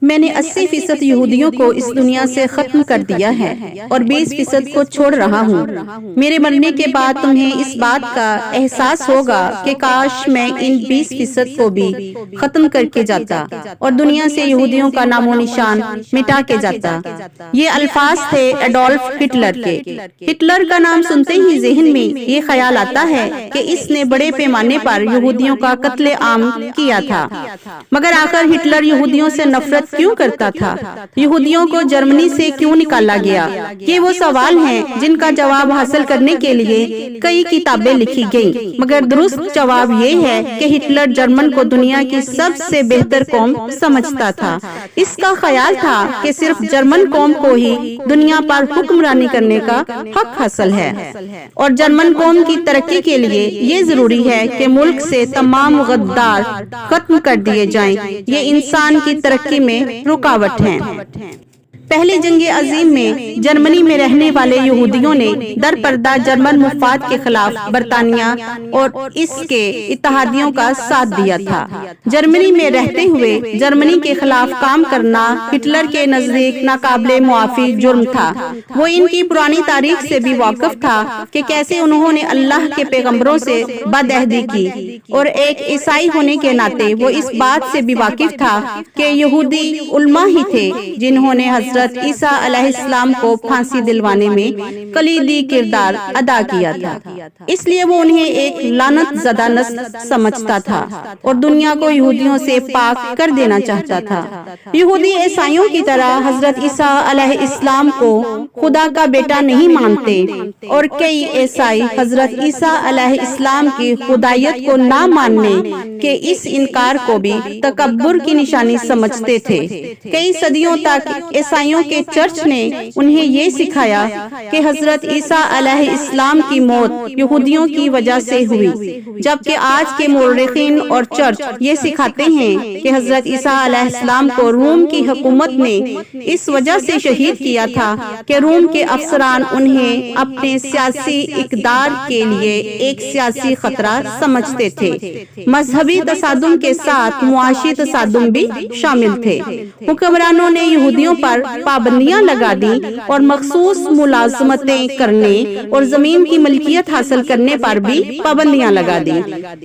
میں نے 80% یہودیوں کو اس دنیا سے ختم کر دیا ہے اور 20% کو چھوڑ رہا ہوں۔ میرے مرنے کے بعد تمہیں اس بات کا احساس ہوگا کہ کاش میں ان 20% کو بھی ختم کر کے جاتا اور دنیا سے یہودیوں کا نام و نشان مٹا کے جاتا۔ یہ الفاظ تھے ایڈولف ہٹلر کے۔ ہٹلر کا نام سنتے ہی ذہن میں یہ خیال آتا ہے کہ اس نے بڑے پیمانے پر یہودیوں کا قتل عام کیا تھا۔ مگر آخر ہٹلر یہودیوں سے نفرت کیوں کرتا تھا؟ یہودیوں کو جرمنی سے کیوں نکالا گیا؟ یہ وہ سوال ہیں جن کا جواب حاصل کرنے کے لیے کئی کتابیں لکھی گئیں، مگر درست جواب یہ ہے کہ ہٹلر جرمن کو دنیا کی سب سے بہتر قوم سمجھتا تھا۔ اس کا خیال تھا کہ صرف جرمن قوم کو ہی دنیا پر حکمرانی کرنے کا حق حاصل ہے، اور جرمن قوم کی ترقی کے لیے یہ ضروری ہے کہ ملک سے تمام غدار ختم کر دیے جائیں۔ یہ انسان کی ترقی میں رکاوٹ ہیں۔ پہلی جنگ عظیم میں جرمنی میں رہنے والے یہودیوں نے در پردہ جرمن مفاد کے خلاف برطانیہ اور اس کے اتحادیوں کا ساتھ دیا تھا۔ جرمنی میں رہتے ہوئے جرمنی کے خلاف کام کرنا ہٹلر کے نزدیک ناقابل معافی جرم تھا۔ وہ ان کی پرانی تاریخ سے بھی واقف تھا کہ کیسے انہوں نے اللہ کے پیغمبروں سے بدعہدی کی، اور ایک عیسائی ہونے کے ناطے وہ اس بات سے بھی واقف تھا کہ یہودی علماء ہی تھے جنہوں نے حضرت عیسیٰ علیہ السلام کو پھانسی دلوانے میں کلیدی کردار ادا کیا تھا۔ اس لیے وہ انہیں ایک لعنت زدہ نسل سمجھتا تھا اور دنیا کو یہودیوں سے پاک کر دینا چاہتا تھا۔ یہودی عیسائیوں کی طرح حضرت عیسیٰ علیہ السلام کو خدا کا بیٹا نہیں مانتے، اور کئی عیسائی حضرت عیسیٰ علیہ السلام کی خدائیت کو نہ ماننے کے اس انکار کو بھی تکبر کی نشانی سمجھتے تھے۔ کئی صدیوں تک عیسائیوں کے چرچ نے انہیں یہ سکھایا کہ حضرت عیسیٰ علیہ السلام کی موت یہودیوں کی وجہ سے ہوئی، جبکہ آج کے مورخین اور چرچ یہ سکھاتے ہیں کہ حضرت عیسیٰ علیہ السلام کو روم کی حکومت نے اس وجہ سے شہید کیا تھا کہ روم کے افسران انہیں اپنے سیاسی اقدار کے لیے ایک سیاسی خطرہ سمجھتے تھے۔ مذہبی تصادم کے ساتھ معاشی تصادم بھی شامل تھے۔ حکمرانوں نے یہودیوں پر پابندیاں لگا دی اور مخصوص ملازمتیں کرنے اور زمین کی ملکیت حاصل کرنے پر بھی پابندیاں لگا دی۔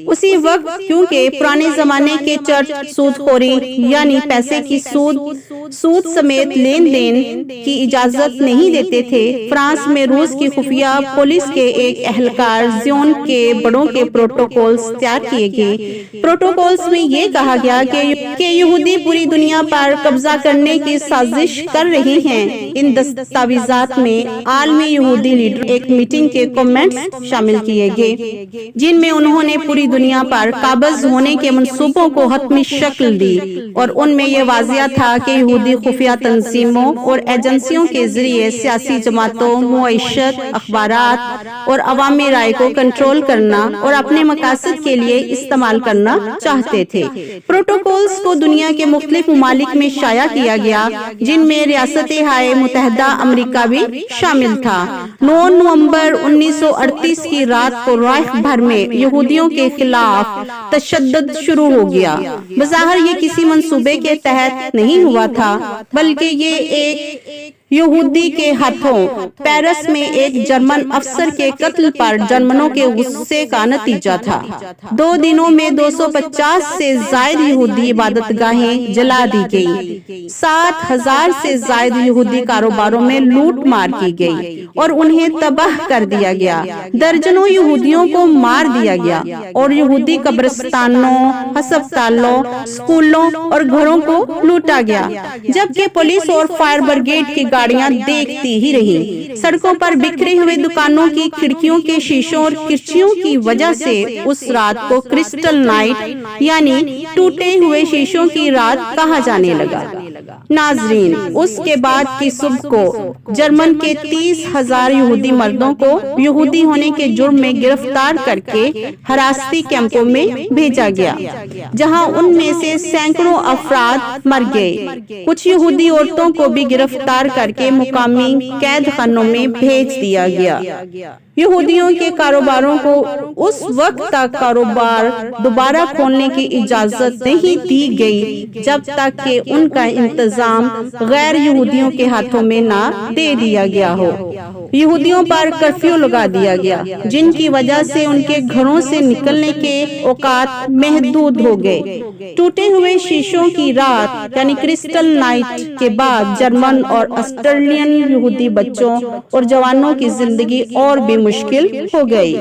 اسی وقت کیونکہ پرانے زمانے کے چرچ سود خوری یعنی پیسے کی سود سمیت لین دین کی اجازت نہیں دیتے تھے، فرانس میں روس کی خفیہ پولیس کے ایک اہلکار زیون کے بڑوں کے پروٹوکولز تیار کیے گئے۔ پروٹوکولز میں یہ کہا گیا کہ یہودی پوری دنیا پر قبضہ کرنے کی سازش کر رہی ہیں۔ ان دستاویزات میں عالمی یہودی لیڈر ایک میٹنگ کے کمنٹس شامل کیے گئے جن میں انہوں نے پوری دنیا پر قابض ہونے کے منصوبوں کو حتمی شکل دی، اور ان میں یہ واضح تھا کہ یہودی خفیہ تنظیموں اور ایجنسیوں کے ذریعے سیاسی جماعتوں، معیشت، اخبارات اور عوامی رائے کو کنٹرول کرنا اور اپنے مقاصد کے لیے استعمال کرنا چاہتے تھے۔ پروٹوکولز کو دنیا کے مختلف ممالک میں شائع کیا گیا، جن میں ریاستہائے متحدہ امریکہ بھی شامل تھا۔ 9 نومبر 1938 کی رات کو رائخ بھر میں یہودیوں کے خلاف تشدد شروع ہو گیا۔ بظاہر یہ کسی منصوبے کے تحت نہیں ہوا تھا، بلکہ یہ ایک یہودی کے ہاتھوں پیرس میں ایک جرمن افسر کے قتل پر جرمنوں کے غصے کا نتیجہ تھا۔ 2 دنوں میں 250 سے زائد یہودی عبادت گاہیں جلا دی گئی، 7000 سے زائد یہودی کاروباروں میں لوٹ مار کی گئی اور انہیں تباہ کر دیا گیا۔ درجنوں یہودیوں کو مار دیا گیا اور یہودی قبرستانوں، ہسپتالوں، اسکولوں اور گھروں کو لوٹا گیا، جبکہ پولیس اور فائر بریگیڈ کی گاڑیاں دیکھتی ہی رہی۔ سڑکوں پر بکھرے ہوئے دکانوں کی کھڑکیوں کے شیشوں اور کرسیوں کی وجہ سے اس رات کو کرسٹل نائٹ یعنی ٹوٹے ہوئے شیشوں کی رات کہا جانے لگا۔ ناظرین، اس کے بعد کی صبح کو جرمن کے 30,000 یہودی مردوں کو یہودی ہونے کے جرم میں گرفتار کر کے حراستی کیمپوں میں بھیجا گیا، جہاں ان میں سے سینکڑوں افراد مر گئے۔ کچھ یہودی عورتوں کو بھی گرفتار کر کر کے مقامی قید خانوں میں بھیج دیا گیا۔ یہودیوں کے کاروباروں کو اس وقت تک کاروبار دوبارہ کھولنے کی اجازت نہیں دی گئی جب تک کہ ان کا انتظام غیر یہودیوں کے ہاتھوں میں نہ دے دیا گیا ہو۔ یہودیوں پر کرفیو لگا دیا گیا، جن کی وجہ سے ان کے گھروں سے نکلنے کے اوقات محدود ہو گئے۔ ٹوٹے ہوئے شیشوں کی رات یعنی کرسٹل نائٹ کے بعد جرمن اور آسٹریلین یہودی بچوں اور جوانوں کی زندگی اور بھی مشکل ہو گئی۔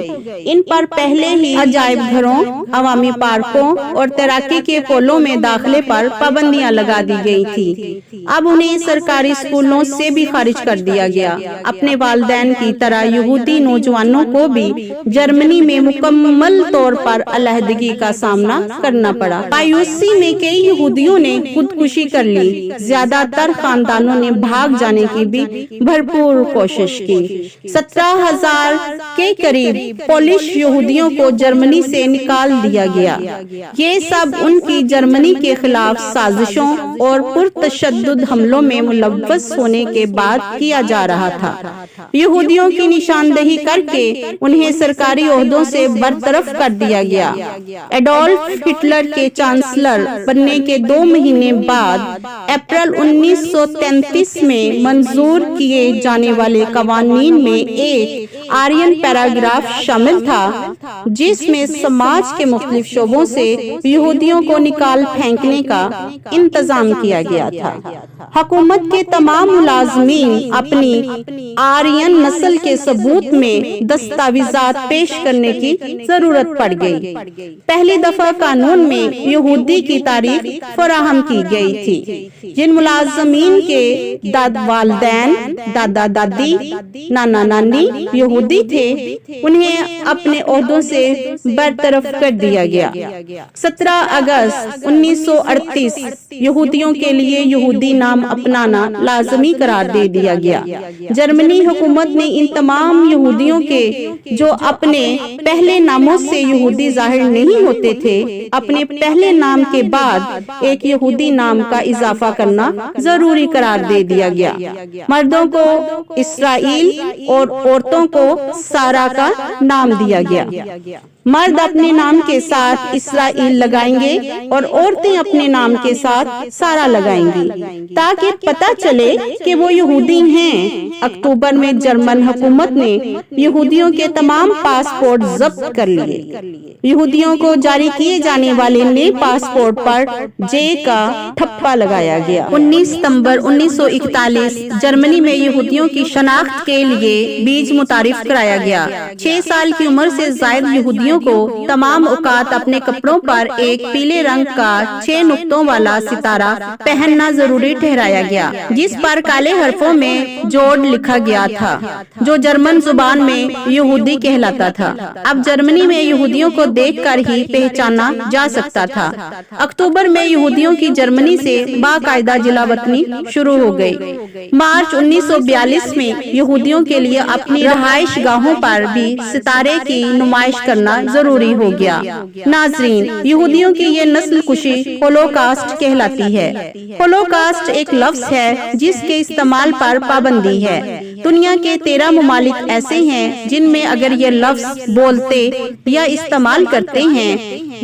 ان پر پہلے ہی عجائب گھروں، عوامی پارکوں اور تیراکی کے پولوں میں داخلے پر پابندیاں لگا دی گئی تھی۔ اب انہیں سرکاری اسکولوں سے بھی خارج کر دیا گیا۔ اپنے والدین کی طرح یہودی نوجوانوں کو بھی جرمنی میں مکمل طور پر علیحدگی کا سامنا کرنا پڑا۔ مایوسی میں کئی یہودیوں نے خودکشی کر لی۔ زیادہ تر خاندانوں نے بھاگ جانے کی بھی بھرپور کوشش کی۔ 17,000 کے قریب پولش یہودیوں کو جرمنی سے نکال دیا گیا۔ یہ سب ان کی جرمنی کے خلاف سازشوں اور پرتشدد حملوں میں ملوث ہونے کے بعد کیا جا رہا تھا۔ یہودیوں کی نشاندہی کر کے انہیں سرکاری عہدوں سے برطرف کر دیا گیا۔ ایڈولف ہٹلر کے چانسلر بننے کے 2 مہینے بعد اپریل 1933 میں منظور کیے جانے والے قوانین میں ایک آرین پیراگراف شامل تھا، جس میں سماج کے مختلف شعبوں سے یہودیوں کو نکال پھینکنے کا انتظام کیا گیا تھا۔ حکومت کے تمام ملازمین اپنی آرین نسل کے ثبوت میں دستاویزات پیش کرنے کی ضرورت پڑ گئی۔ پہلی دفعہ قانون میں یہودی کی تاریخ فراہم کی گئی تھی۔ جن ملازمین کے والدین، دادا دادی، نانا نانی یہودی تھے، انہیں اپنے عہدوں سے برطرف کر دیا گیا۔ 17 اگست 1938 یہودیوں کے لیے یہودی نام اپنانا لازمی قرار دے دیا گیا۔ جرمنی حکومت نے ان تمام یہودیوں کے جو اپنے پہلے ناموں سے یہودی ظاہر نہیں ہوتے تھے، اپنے پہلے نام کے بعد ایک یہودی نام کا اضافہ کرنا ضروری قرار دے دیا گیا۔ مردوں کو اسرائیل اور عورتوں کو سارا کا نام دیا گیا۔ مرد اپنے نام کے ساتھ اسرائیل لگائیں گے اور عورتیں اپنے نام کے ساتھ سارا لگائیں گی تاکہ پتہ چلے کہ وہ یہودی ہیں۔ اکتوبر میں جرمن حکومت نے یہودیوں کے تمام پاسپورٹ ضبط کر لیے۔ یہودیوں کو جاری کیے جانے والے نئے پاسپورٹ پر جے کا ٹھپا لگایا گیا۔ 19 ستمبر 1941 جرمنی میں یہودیوں کی شناخت کے لیے بیج متعارف کرایا گیا۔ 6 سال کی عمر سے زائد یہودیوں کو تمام اوقات اپنے کپڑوں پر ایک پیلے رنگ کا 6 نقطوں والا ستارہ پہننا ضروری ٹھہرایا گیا، جس پر کالے حرفوں میں جوڈ لکھا گیا تھا، جو جرمن زبان میں یہودی کہلاتا تھا۔ اب جرمنی میں یہودیوں کو دیکھ کر ہی پہچانا جا سکتا تھا۔ اکتوبر میں یہودیوں کی جرمنی سے باقاعدہ جلا وطنی شروع ہو گئی۔ مارچ 1942 میں یہودیوں کے لیے اپنی رہائش گاہوں پر بھی ستارے کی نمائش کرنا ضروری ہو گیا۔ ناظرین، یہودیوں کی یہ نسل کشی ہولوکاسٹ کہلاتی ہے۔ ہولوکاسٹ ایک لفظ ہے جس کے استعمال پر پابندی ہے۔ دنیا کے 13 ممالک ایسے ہیں جن میں اگر یہ لفظ بولتے یا استعمال کرتے ہیں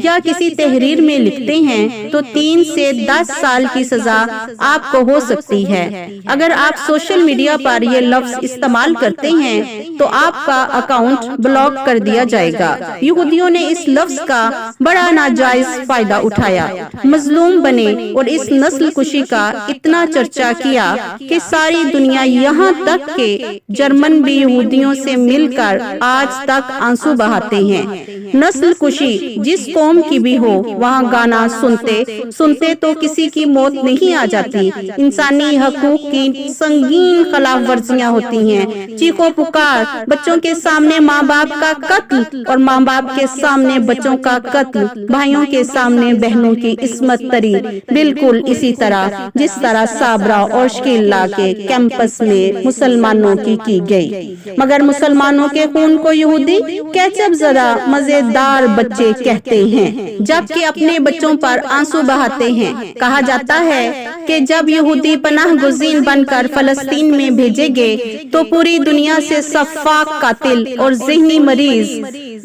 یا کسی تحریر میں لکھتے ہیں تو 3 سے 10 سال کی سزا آپ کو ہو سکتی ہے۔ اگر آپ سوشل میڈیا پر یہ لفظ استعمال کرتے ہیں تو آپ کا اکاؤنٹ بلاک کر دیا جائے گا۔ یہودیوں نے اس لفظ کا بڑا ناجائز فائدہ اٹھایا، مظلوم بنے اور اس نسل کشی کا اتنا چرچا کیا کہ ساری دنیا یہاں تک کہ جرمن بھی یہودیوں سے مل کر آج تک آنسو بہاتے ہیں۔ نسل کشی جس قوم کی بھی ہو، وہاں گانا سنتے تو کسی کی موت نہیں آ جاتی۔ انسانی حقوق کی سنگین خلاف ورزیاں ہوتی ہیں۔ چیخو پکار، بچوں کے سامنے ماں باپ کا قتل اور ماں باپ کے سامنے بچوں کا قتل، بھائیوں کے سامنے بہنوں کی عصمت تری، بالکل اسی طرح جس طرح صابرا اور شکیلا کے کیمپس میں مسلمان مسلمانوں کی گئی، مگر مسلمانوں کے خون کو یہودی کیچپ زدہ مزیدار بچے کہتے ہیں، جبکہ اپنے بچوں پر آنسو بہاتے ہیں۔ کہا جاتا ہے کہ جب یہودی پناہ گزین بن کر فلسطین میں بھیجے گئے تو پوری دنیا سے سفاک قاتل اور ذہنی مریض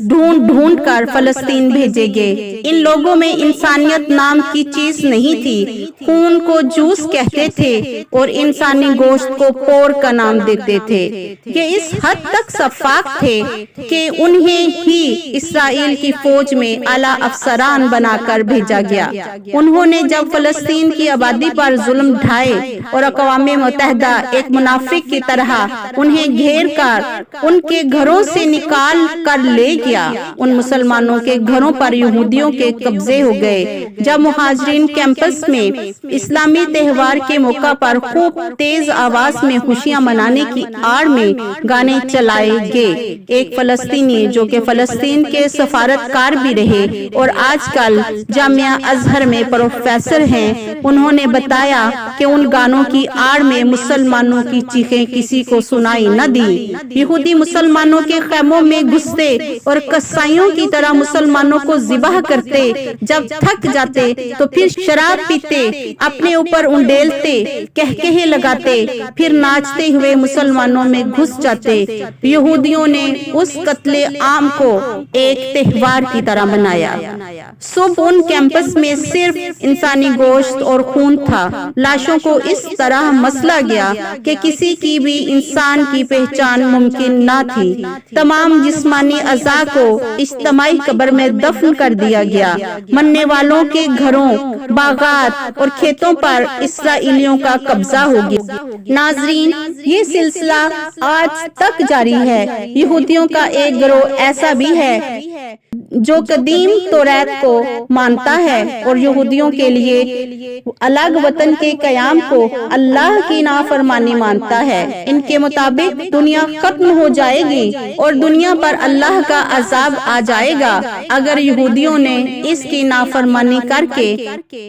ڈھونڈ ڈھونڈ کر فلسطین بھیجے گئے۔ ان لوگوں میں انسانیت نام کی چیز نہیں تھی، خون کو جوس کہتے تھے اور انسانی گوشت کو پور کا نام دیتے تھے۔ یہ اس حد تک سفاک تھے کہ انہیں ہی اسرائیل کی فوج میں اعلیٰ افسران بنا کر بھیجا گیا۔ انہوں نے جب فلسطین کی آبادی پر ظلم ڈھائے اور اقوام متحدہ ایک منافق کی طرح انہیں گھیر کر ان کے گھروں سے نکال کر لے گیا، ان مسلمانوں کے گھروں پر یہودیوں کے قبضے ہو گئے۔ جب مہاجرین کیمپس میں اسلامی تہوار کے موقع پر خوب تیز آواز میں خوشیاں منانے کی آڑ میں گانے چلائے گئے، ایک فلسطینی جو کہ فلسطین کے سفارتکار بھی رہے اور آج کل جامعہ ازہر میں پروفیسر ہیں، انہوں نے بتایا کہ ان گانوں کی آڑ میں مسلمانوں کی چیخیں کسی کو سنائی نہ دی۔ یہودی مسلمانوں کے خیموں میں گھستے اور قصائیوں کی طرح مسلمانوں کو ذبح کرتے، جب تھک جاتے تو پھر شراب پیتے، اپنے اوپر انڈیلتے، کہکہے لگاتے، پھر ناچتے ہوئے مسلمانوں میں گھس جاتے۔ یہودیوں نے اس قتل عام کو ایک تہوار کی طرح منایا۔ صبح ان کیمپس میں صرف انسانی گوشت اور خون تھا، لاشوں کو اس طرح مسلا گیا کہ کسی کی بھی انسان کی پہچان ممکن نہ تھی۔ تمام جسمانی اعضاء کو اجتماعی قبر میں دفن کر دیا گیا۔ مرنے والوں کے گھروں، باغات اور کھیتوں پر اسرائیلیوں کا قبضہ ہو گیا۔ ناظرین، یہ سلسلہ آج تک جاری ہے۔ یہودیوں کا ایک گروہ ایسا بھی ہے جو قدیم توریت کو مانتا ہے اور یہودیوں کے لیے الگ وطن کے قیام کو اللہ کی نافرمانی مانتا ہے۔ ان کے مطابق دنیا ختم ہو جائے گی اور دنیا پر اللہ کا عذاب آ جائے گا اگر یہودیوں نے اس کی نافرمانی کر کے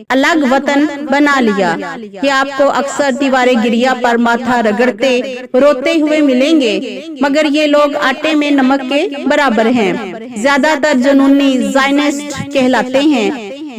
الگ وطن بنا لیا۔ یہ آپ کو اکثر دیوارے گریا پر ماتھا رگڑتے روتے ہوئے ملیں گے، مگر یہ لوگ آٹے میں نمک کے برابر ہیں۔ زیادہ تر جنونی زائنسٹ کہلاتے ہیں،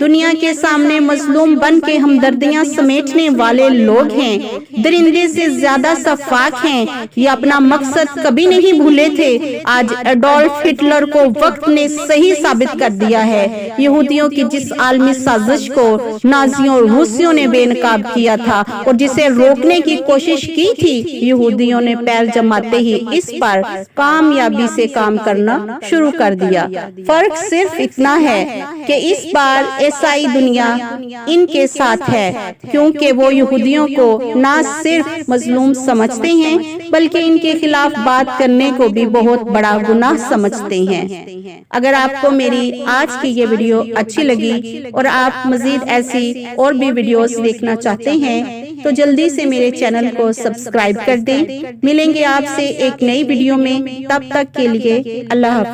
دنیا کے سامنے مظلوم بن کے ہمدردیاں سمیٹنے والے لوگ ہیں، درندے سے زیادہ سفاک ہیں۔ یہ اپنا مقصد کبھی نہیں بھولے تھے۔ آج ایڈولف ہٹلر کو وقت نے صحیح ثابت کر دیا ہے۔ یہودیوں کی جس عالمی سازش کو نازیوں اور روسیوں نے بے نقاب کیا تھا اور جسے روکنے کی کوشش کی تھی، یہودیوں نے پیر جماتے ہی اس پر کامیابی سے کام کرنا شروع کر دیا۔ فرق صرف اتنا ہے کہ اس بار عیسائی دنیا ان کے ساتھ ہے، کیونکہ وہ یہودیوں کو نہ صرف مظلوم سمجھتے ہیں بلکہ ان کے خلاف بات کرنے کو بھی بہت بڑا گناہ سمجھتے ہیں۔ اگر آپ کو میری آج کی یہ ویڈیو اچھی لگی اور آپ مزید ایسی اور بھی ویڈیوز دیکھنا چاہتے ہیں تو جلدی سے میرے چینل کو سبسکرائب کر دیں۔ ملیں گے آپ سے ایک نئی ویڈیو میں، تب تک کے لیے اللہ حافظ۔